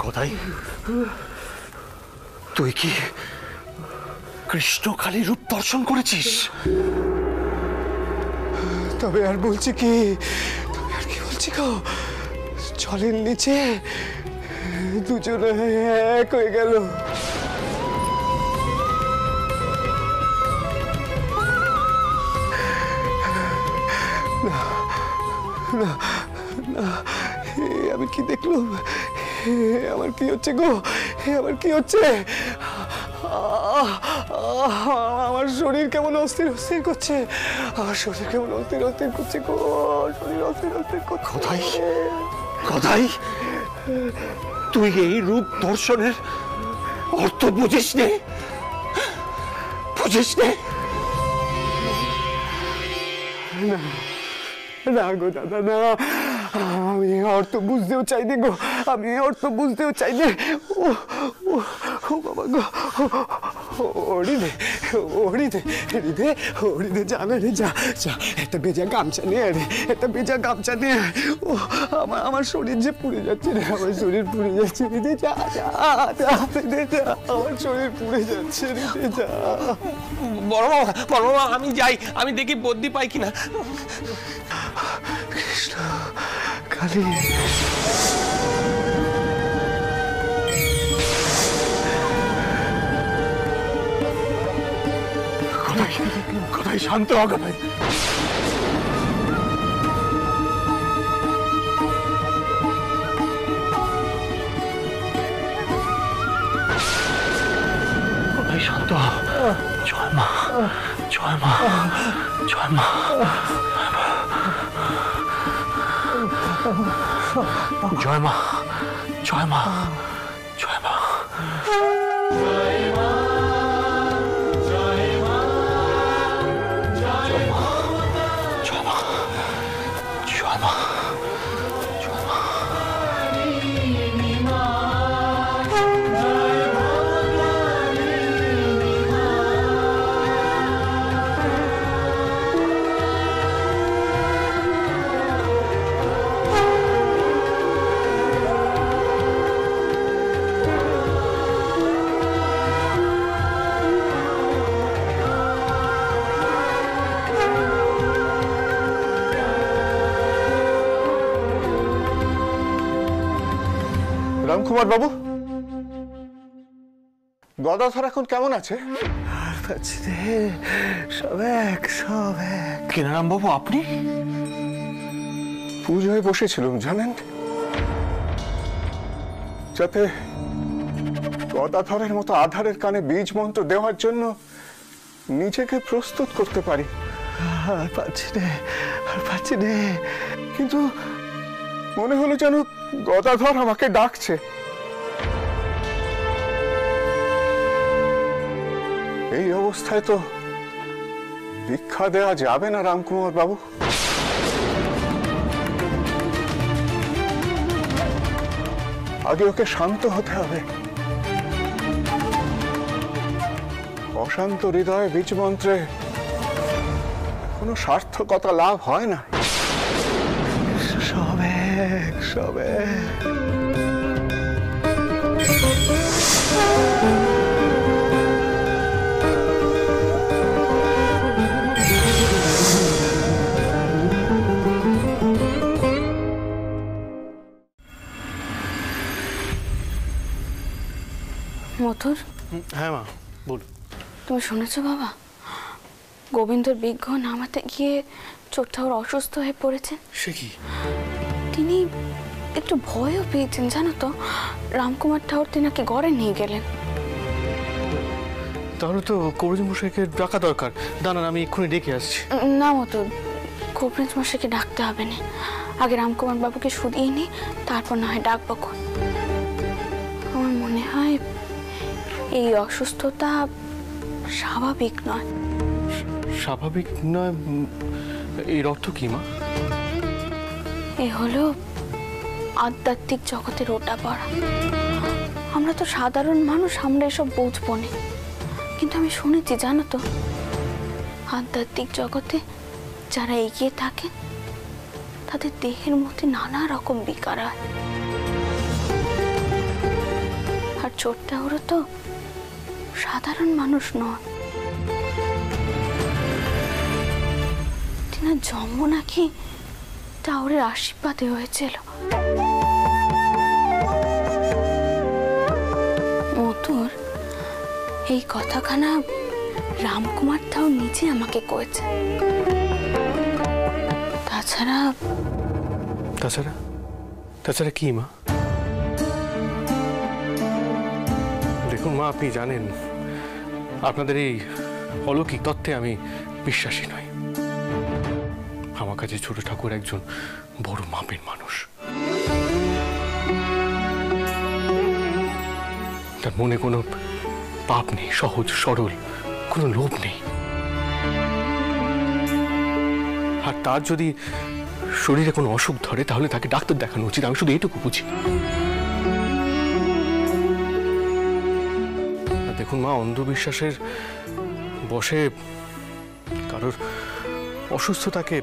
কোথায় তুই কি কৃষ্ণকালী রূপ দর্শন করেছিস? তবে আর বলছি কি গো, জলের নিচে দুজনে এক হয়ে গেল। না না, আমি কি দেখলাম? আমার কি হচ্ছে গো? আমার কি হচ্ছে? আমার শরীর কেমন অস্থির অস্থির করছে। আমার শরীর কেমন অস্থির অস্থির করছে গো। শরীর অস্থির অস্থির করছে। কোথায় কোথায় তুই এই রূপ দর্শনের অর্থ বুঝিস নে? বুঝিস নে? না গো দাদা, না, আমি অর্থ বুঝতেও চাইনি গো, আমি অর্থ বুঝতেও চাইনি। ও বাবা গো, হরিদে হরিদে হরিদে হরিদে, যা না রে, যা যা, একটা ভেজা গামছা নিয়ে রে, একটা ভেজা গামছা নিয়ে। ও আমার শরীর যে পুড়ে যাচ্ছে রে, আমার শরীর পুড়ে যাচ্ছে রে, যা যা যা, আমার শরীর পুড়ে যাচ্ছে রে, যা। বড় বাবা, আমি যাই, আমি দেখি বদ্যি পাই কিনা। কৃষ্ণ কালী, কোথায় শান্ত হ কোথায়? কোথায় শান্ত হ? জয় মা, জয় মা, জয় মা, জয় মা, জয় মা, জয় মা। রামকুমার বাবু, গদাধর এখন কেমন আছে? সব এক। কেনারাম বাবু, আপনি? পুজোয় বসেছিলাম জানেন, যাতে গদাধরের মতো আধারের কানে বীজ মন্ত্র দেওয়ার জন্য নিজেকে প্রস্তুত করতে পারি। আর পাচ্ছি নে, কিন্তু মনে হলো যেন গদাধর আমাকে ডাকছে। এই অবস্থায় তো দীক্ষা দেওয়া যাবে না রামকুমার বাবু। আগে ওকে শান্ত হতে হবে। অশান্ত হৃদয়ে বীজ মন্ত্রে কোনো সার্থকতা লাভ হয় না। সবে মথুর। হ্যাঁ মা, বল। তুমি শুনেছো বাবা, গোবিন্দর বিজ্ঞ নামাতে গিয়ে চোর ঠাকুর অসুস্থ হয়ে পড়েছেন। সে কি? তিনি একটু ভয়ও পেয়েছেন জানো তো। রামকুমার ঠাকুর তিনাকে ঘরে নিয়ে গেলেন। তাহলে তো কবিরাজ মশাইকে ডাকা দরকার। দাঁড়ান, আমি এক্ষুনি ডেকে আসছি। না মথুর, কবিরাজ মশাইকে ডাকতে হবে না, আগে রামকুমার বাবুকে শুধিয়ে নি, তারপর না হয় ডাকবো। আমার মনে হয় এই অসুস্থতা স্বাভাবিক নয়। স্বাভাবিক নয়? এর অর্থ কি মা? এ হলো আধ্যাত্মিক জগতের ওটা পড়া। আমরা তো সাধারণ মানুষ, আমরা এসব বুঝবো না, কিন্তু আমি শুনেছি জানো তো, আধ্যাত্মিক জগতে যারা এগিয়ে থাকে তাদের দেহের মধ্যে নানা রকম বিকার হয়। চোর টাউরও তো সাধারণ মানুষ নয়। টিনার জন্ম নাকি টাউরের আশীর্বাদে হয়েছিল। মতুর এই কথাখানা রামকুমার টাউর নিজে আমাকে কয়েছে। তাছাড়া তাছাড়া তাছাড়া কি মা? দেখুন মা, আপনি জানেন আপনাদের এই অলৌকিক তত্ত্বে আমি বিশ্বাসী নই। আমার কাছে ছোট ঠাকুর একজন বড় মাপের মানুষ। তার মনে কোনো পাপ নেই, সহজ সরল, কোনো লোভ নেই। আর তার যদি শরীরে কোনো অসুখ ধরে তাহলে তাকে ডাক্তার দেখানো উচিত। আমি শুধু এইটুকু বুঝি। দেখুন মা, অন্ধবিশ্বাসের বশে কারোর অসুস্থতাকে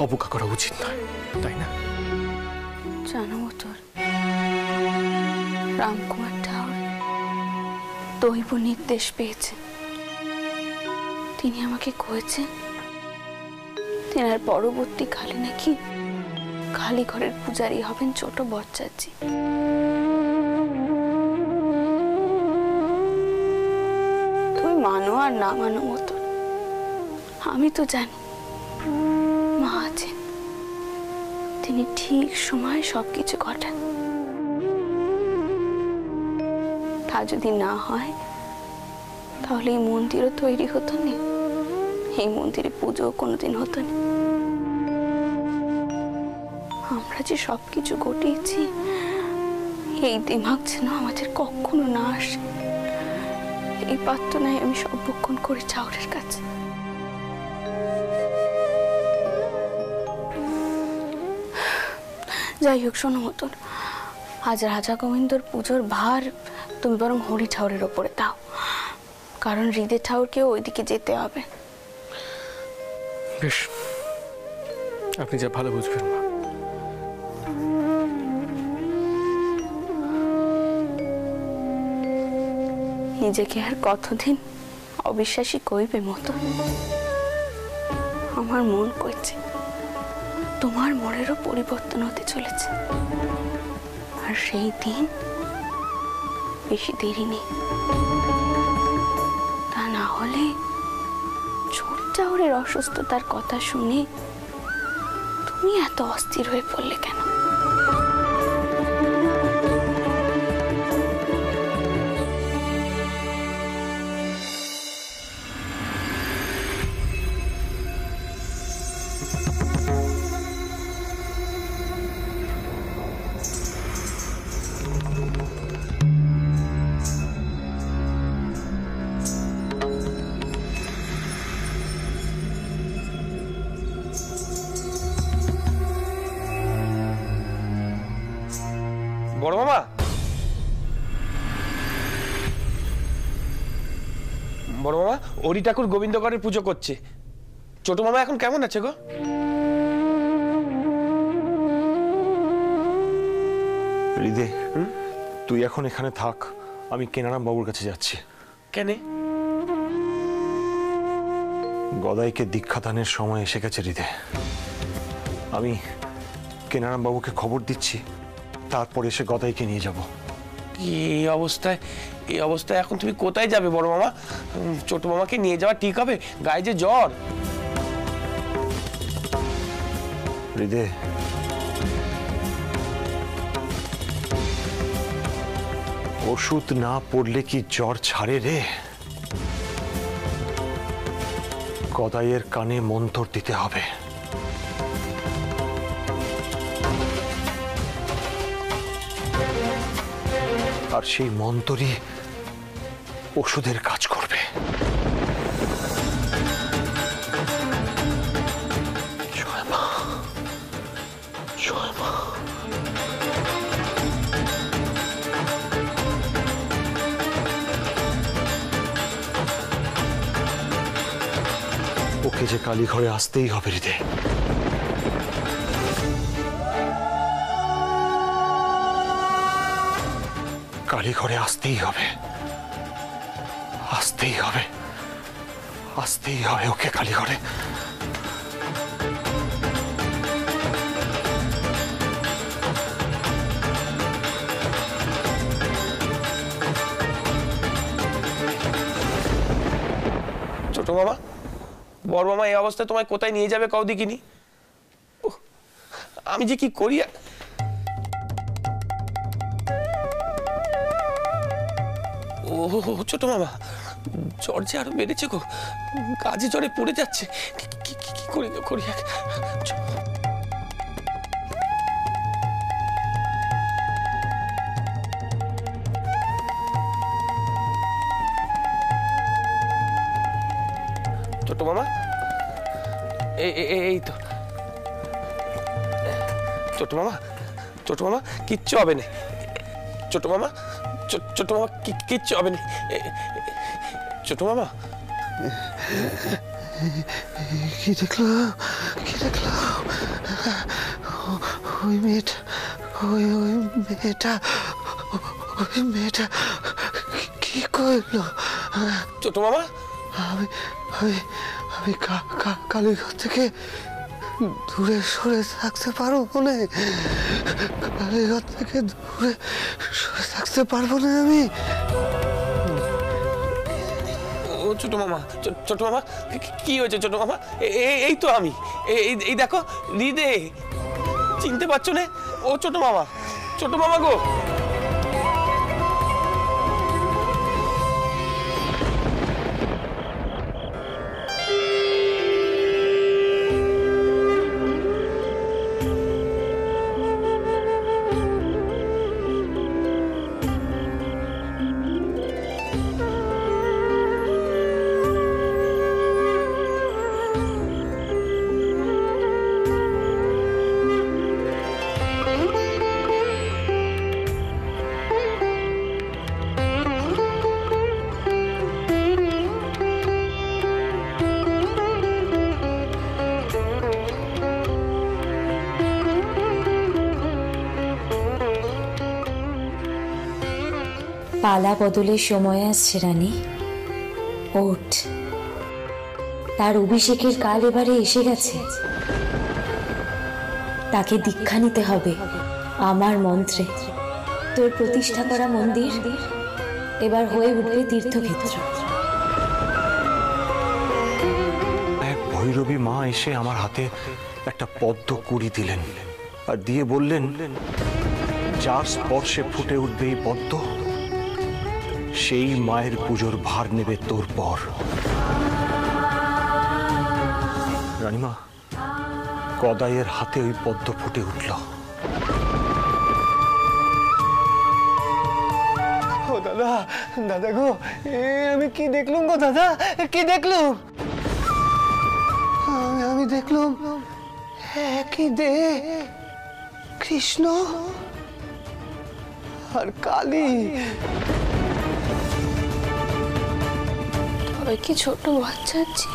অবজ্ঞা করা উচিত নয়, তাই না? জানো তোর রামকুমার ঠাকুর দৈব নির্দেশ পেয়েছে। তিনি আমাকে কয়েছেন তেনার পরবর্তী কালে নাকি খালি ঘরের পূজারী হবেন ছোট বচ্চাজি। তুমি মানো আর না মানো মতো, আমি তো জানি মা আছেন, তিনি ঠিক সময় সবকিছু ঘটান। তা যদি না হয় তাহলে এই মন্দিরও তৈরি হতো না, এই মন্দিরে পুজো কোনোদিন হতো না। আমরা যে সবকিছু ঘটিয়েছি এই দিমাগ যেন আমাদের কখনো না আসে, এই প্রার্থনায় আমি সর্বক্ষণ করে চাউরের কাছে। যাই হোক, শোনো মতন, আজ রাজা গোবিন্দর পুজোর ভার তুমি বরং হরি ঠাউরের ওপরে দাও, কারণ হৃদয় ঠাউরকেও ওইদিকে যেতে হবে। বেশ, আপনি যা ভালো বুঝবেন মা। নিজেকে আর কতদিন অবিশ্বাসী কইবে মতো? আমার মন কইছে তোমার মনেরও পরিবর্তন হতে চলেছে, আর সেই দিন বেশি দেরি নেই। তা না হলে ছোট চাউরের অসুস্থতার কথা শুনে তুমি এত অস্থির হয়ে পড়লে কেন? বড় মামা, বড় মামা, হরি ঠাকুর গোবিন্দগড়ের পুজো করছে। ছোট মামা এখন কেমন আছে গো? হৃদে, তুই এখন এখানে থাক, আমি কেনারাম বাবুর কাছে যাচ্ছি। কেন? গদাইকে দীক্ষাদানের সময় এসে গেছে হৃদে। আমি কেনারাম বাবুকে খবর দিচ্ছি, তারপর এসে গদাইকে নিয়ে যাব। এই অবস্থায় এখন তুমি কোথায় যাবে বড় মামা? ছোট মামাকে নিয়ে যাওয়া ঠিক হবে? গায়ে যে জ্বর। হৃদে, ওষুধ না পড়লে কি জ্বর ছাড়ে রে? গদাইয়ের কানে মন্ত্র দিতে হবে। আর সেই মন্ত্রই ওষুধের কাজ করবে। জয় মা, জয় মা। ওকে যে কালীঘরে আসতেই হবে হৃদয়। কালীঘরে আসতেই হবে, আসতেই হবে, আসতেই হবে ওকে কালীঘরে। ছোট মামা, বড় মামা এই অবস্থায় তোমায় কোথায় নিয়ে যাবে কাউ দেখিনি। আমি যে কি করি। ও ছোট মামা, জ্বর যে আরো বেড়েছে গো, কাজে জ্বরে পড়ে যাচ্ছে। কি করি করি। ছোট মামা, এই তো ছোট মামা, ছোট মামা কিচ্ছু হবে না। ছোট মামা, ছোট মামা কিচ্ছু হবে না। ছোট মামা, কি দেখলাম, কি দেখলাম? ওই মেয়েটা, ওই মেয়েটা, ওই মেয়েটা কি করলো? ছোট মামা, আমি আমি আমি কালীঘর থেকে দূরে সরে থাকতে পারবো না, কালীঘর থেকে দূরে সরে থাকতে পারবো না আমি। ও ছোট মামা, ছোট মামা কি হয়েছে ছোট মামা? এই তো আমি, এই দেখো হৃদে, চিনতে পারছো না? ও ছোট মামা, ছোট মামা গো। পালা বদলের সময় আসছে রানী, ওঠ। তার অভিষেকের কাল এবারে এসে গেছে। তাকে দীক্ষা নিতে হবে আমার মন্ত্রে। তোর প্রতিষ্ঠা করা মন্দির এবার হয়ে উঠবে তীর্থক্ষেত্র। এক ভৈরবী মা এসে আমার হাতে একটা পদ্ম কুড়ি দিলেন আর দিয়ে বললেন, যার স্পর্শে ফুটে উঠবে এই পদ্ম, সেই মায়ের পুজোর ভার নেবে তোর পর। রানীমা, কদাইয়ের হাতে ওই পদ্ম ফুটে উঠল। ও দাদা, দাদা গো, আমি কি দেখলুম গো দাদা, কি দেখলুম? আমি দেখলুম একই দে কৃষ্ণ আর কালী। তবে কি ছোট বাচ্চা আছে?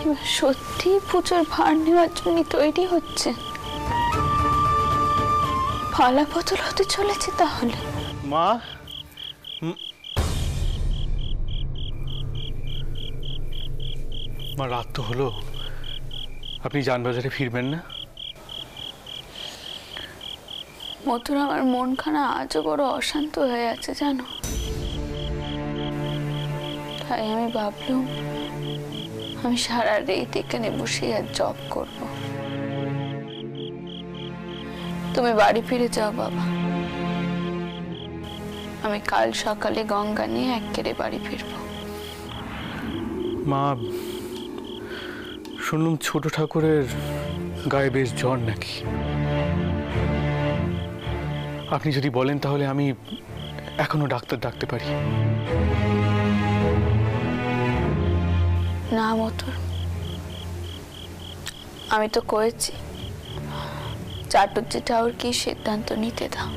এবার সত্যি পুজোর ভার নেওয়ার জন্য তৈরি হচ্ছে। পালা বদল হতে চলেছে তাহলে। মা, মা রাত তো হলো, আপনি যানবাজারে ফিরবেন না? মথুর, আমার মনখানা আজও বড় অশান্ত হয়ে আছে জানো। তাই আমি ভাবলুম আমি সারা রাত এখানে বসে আর জব করব। তুমি বাড়ি ফিরে যাও বাবা, আমি কাল সকালে গঙ্গা নিয়ে একেবারে বাড়ি ফিরব। মা, শুনলাম ছোট ঠাকুরের গায়ে বেশ জ্বর নাকি। আপনি যদি বলেন তাহলে আমি এখনো ডাক্তার ডাকতে পারি। না মথুর, আমি তো কয়েছি চাটুর্জি ঠাকুরকে সিদ্ধান্ত নিতে দাও।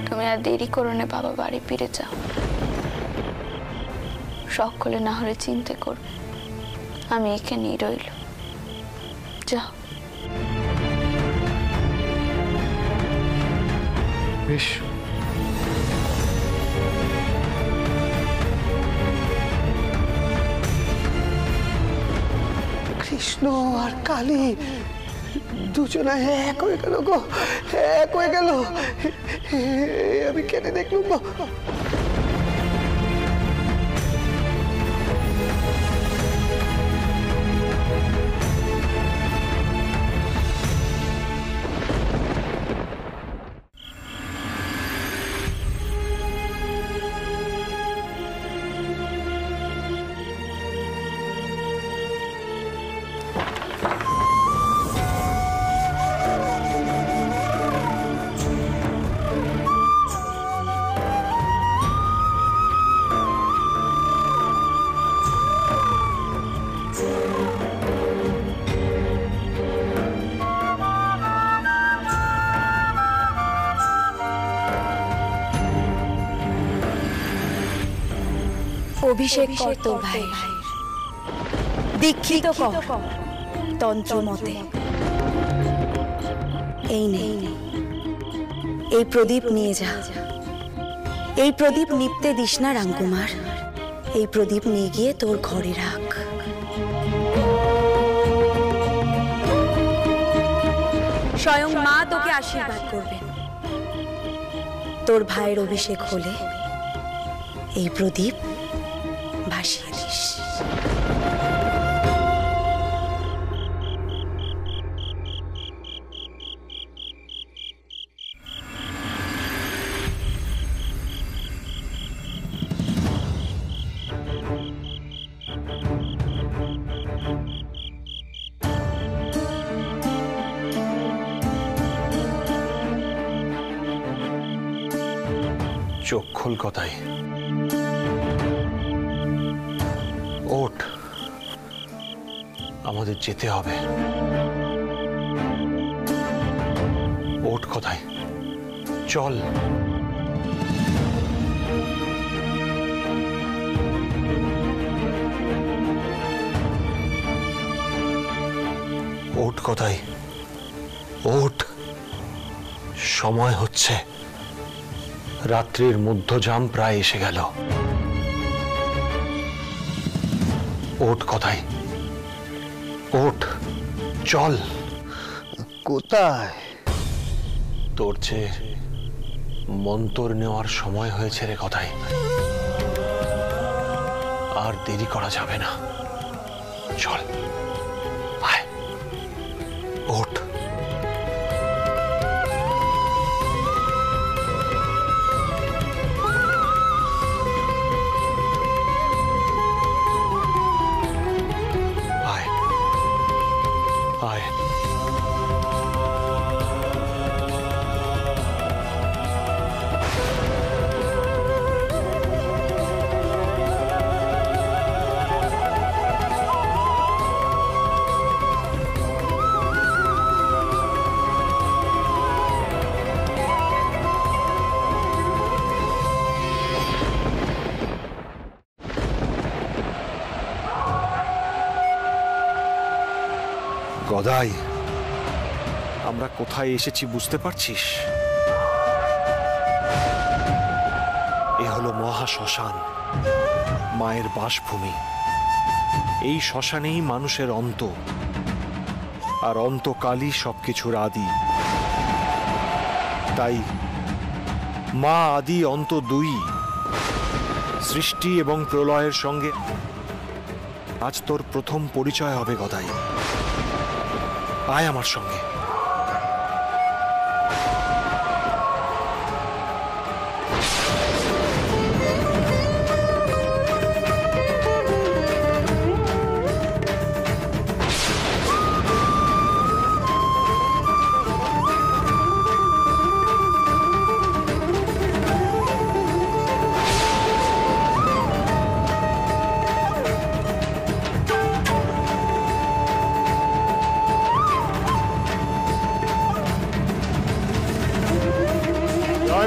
তুমি আর দেরি করো না বাবা, বাড়ি ফিরে যাও। সকলে না হলে চিন্তা করবে, আমি এখানেই রইল। যাও। বেশ, কৃষ্ণ আর কালী দুজনে এক হয়ে গেল গো, এক হয়ে গেল। আমি কেন দেখলুম গো? অভিষেক কর তোর ভাই, দীক্ষিত কর তন্ত্র মতে। এই নে, এই প্রদীপ নিয়ে যা। এই প্রদীপ নিপতে দিস না রামকুমার, এই প্রদীপ নিয়ে গিয়ে তোর ঘরে রাখ। স্বয়ং মা তোকে আশীর্বাদ করবেন। তোর ভাইয়ের অভিষেক হলে এই প্রদীপ ভাসিয়ে দিস। চোখ খোল কথাই, ওঠ, আমাদের যেতে হবে। ওঠ কথাই, চল। ওঠ কথাই, ওঠ, সময় হচ্ছে। রাত্রির মধ্যযাম প্রায় এসে গেল। ওঠ কথাই, ওঠ, চল। কোথায়? তোর চেয়ে মন্তর নেওয়ার সময় হয়েছে রে কথাই। আর দেরি করা যাবে না, চল, আয়, ওঠ। আয়, গদাই, আমরা কোথায় এসেছি বুঝতে পারছিস? এ হলো মহা শ্মশান, মায়ের বাসভূমি। এই শ্মশানেই মানুষের অন্ত, আর অন্তকালই সবকিছুর আদি। তাই মা আদি অন্ত দুই, সৃষ্টি এবং প্রলয়ের সঙ্গে আজ তোর প্রথম পরিচয় হবে গদাই। আয় আমার সঙ্গে।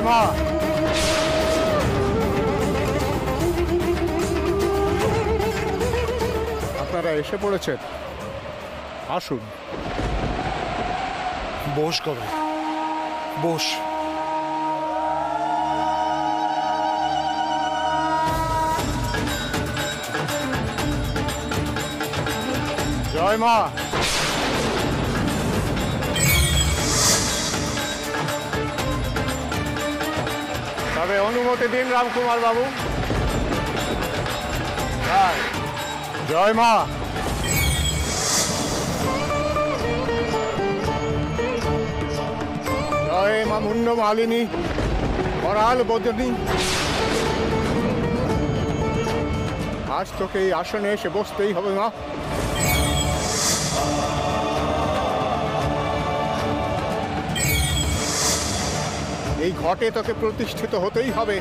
মা, আপনারা এসে পড়েছেন, আসুন। বস গদাই, বস। জয় মা। তবে অনুমতি দিন রামকুমার বাবু। জয় মা। জয় মা মুন্ড মালিনী করাল বদনী। আজ তোকে এই আসনে এসে বসতেই হবে মা। এই ঘটে তোকে প্রতিষ্ঠিত হতেই হবে।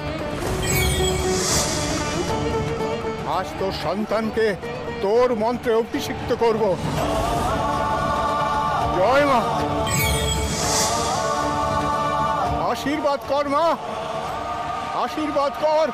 আজ তোর সন্তানকে তোর মন্ত্রে অভিষিক্ত করব। জয় মা। আশীর্বাদ কর মা, আশীর্বাদ কর।